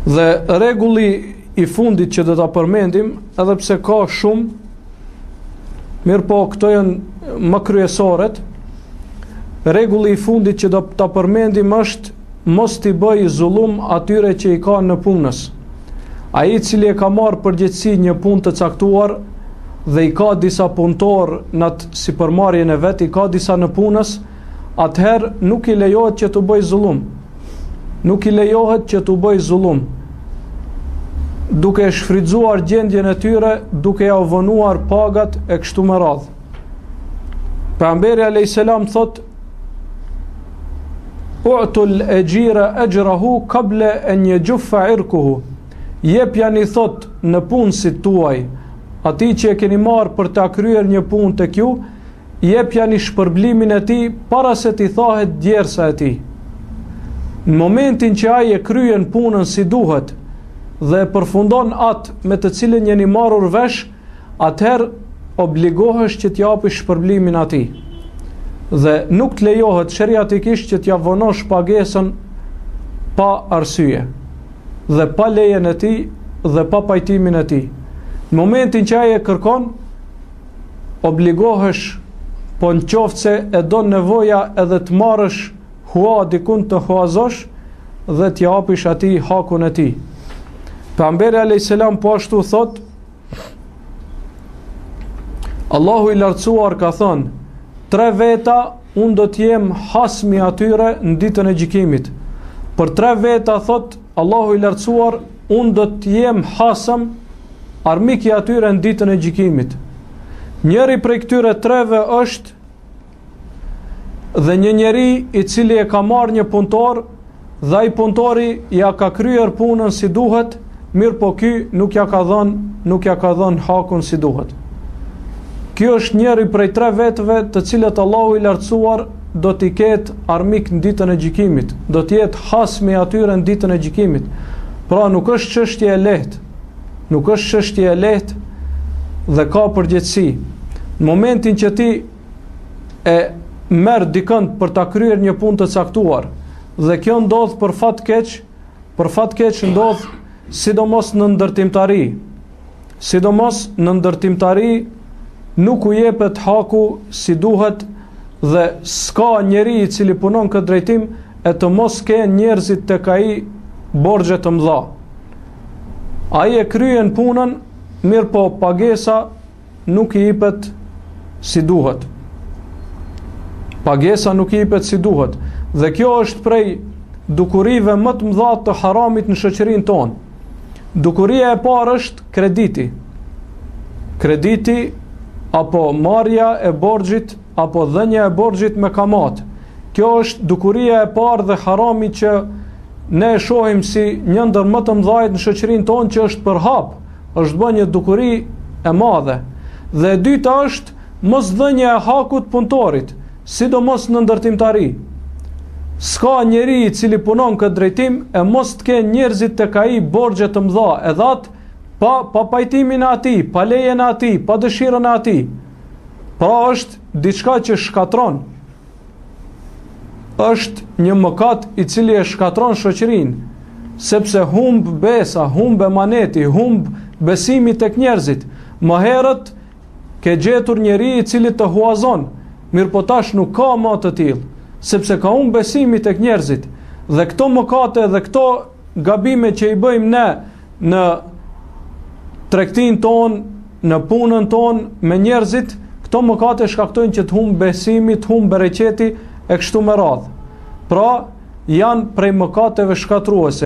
Dhe rregulli i fundit që do ta përmendim, edhe pse ka shumë, mirë po këto janë më kryesorët, rregulli i fundit që do ta përmendim është mos t'i bëj zullum atyre që i ka në punës. Ai i cili e ka marrë përgjegjësi një punë të caktuar dhe i ka disa punëtor në atë sipërmarrjen e vet, i ka disa në punës, atëherë nuk i lejohet që t'u bëj zullum. Nuk i lejohet që t'u bëj zullum, duke e shfrytzuar gjendjen e tyre, duke ja vonuar pagat e kështu me radhë. Pejgamberi alayhis salam thot: "U'tul ajira ajrahu qabla an yajuffa irkuhu." Jepjani thot në punësit tuaj, atij që e keni marrë për ta kryer një punë tek ju, jepjani shpërblimin e tij para se t'i thahet djersa e tij. Në momentin që ai e kryen punën si duhet dhe përfundon atë me të cilën jeni marrur vesh, atëherë obligohesh që t'ja japësh shpërblimin atij. Dhe nuk të lejohet sheriatikisht që t'ja vonosh pagesën pa arsye dhe pa lejen e tij dhe pa pajtimin e tij. Në momentin që ai e kërkon, obligohesh, po në qoftë se e don nevoja edhe të marrësh hua dikun të huazosh dhe t'ja japësh atij hakun e tij. Pejgamberi alayhis salam po ashtu thot: Allahu i lartësuar ka thënë: 3 veta unë do t'jem hasmi atyre në ditën e gjykimit. Për 3 veta thot Allahu i lartësuar, unë do t'jem hasëm armik i atyre në ditën e gjykimit. Njëri prej këtyre 3-ve është dhe një njeri i cili e ka marrë një punëtor dhe ai punëtori ja ka kryer punën si duhet, mirë po ky nuk ja ka dhënë hakun si duhet. Ky është njëri prej 3 vetëve të cilët Allahu i lartësuar do t'i ketë armik në ditën e gjykimit, do t'jetë hasmi atyre në ditën e gjykimit. Pra nuk është çështje e lehtë, nuk është çështje e lehtë dhe ka përgjegjësi. Në momentin që ti e merr dikën për ta kryer një punë të caktuar dhe kjo ndodh për fat keq ndodh sidomos në ndërtimtari. Sidomos në ndërtimtari nuk u jepet haku si duhet dhe s'ka njeri i cili punon këtë drejtim e të mos kenë njerëzit tek ai borxhe të mëdha. Ai e kryen punën, mirë po pagesa nuk i jepet si duhet. Pagesa nuk i jepet si duhet. Dhe kjo është prej dukurive më të mëdha të haramit në shoqërinë tonë. Dukuria e parë është krediti. Krediti apo marrja e borxhit apo dhënia e borxhit me kamat. Kjo është dukuria e parë dhe harami që ne e shohim si një ndër më të mëdhajt në shoqërinë tonë, që është përhap, është bërë një dukuri e madhe. Dhe e dyta është mos dhënia e hakut punëtorit, sidomos në ndërtimtari. S'ka njeri i cili punon këtë drejtim e mos të kenë njerëzit tek ai borxhe të mëdha, edhe atë pa pajtimin e atij, pa lejen e atij, pa dëshirën e atij. Pra është diçka që shkatron. Është një mëkat i cili e shkatron shoqërinë, sepse humb besa, humb emaneti, humb besimi tek njerëzit. Më herët ke gjetur njeri i cili të huazon, mirë po tash nuk ka më të tillë, sepse ka humb besimi tek njerëzit. Dhe këto mëkate dhe këto gabime që i bëjmë ne në tregtinë tonë, në punën tonë me njerëzit, këto mëkate shkaktojnë që të humb besimi, të humb bereqeti e kështu me radhë. Pra, janë prej mëkateve shkatruese.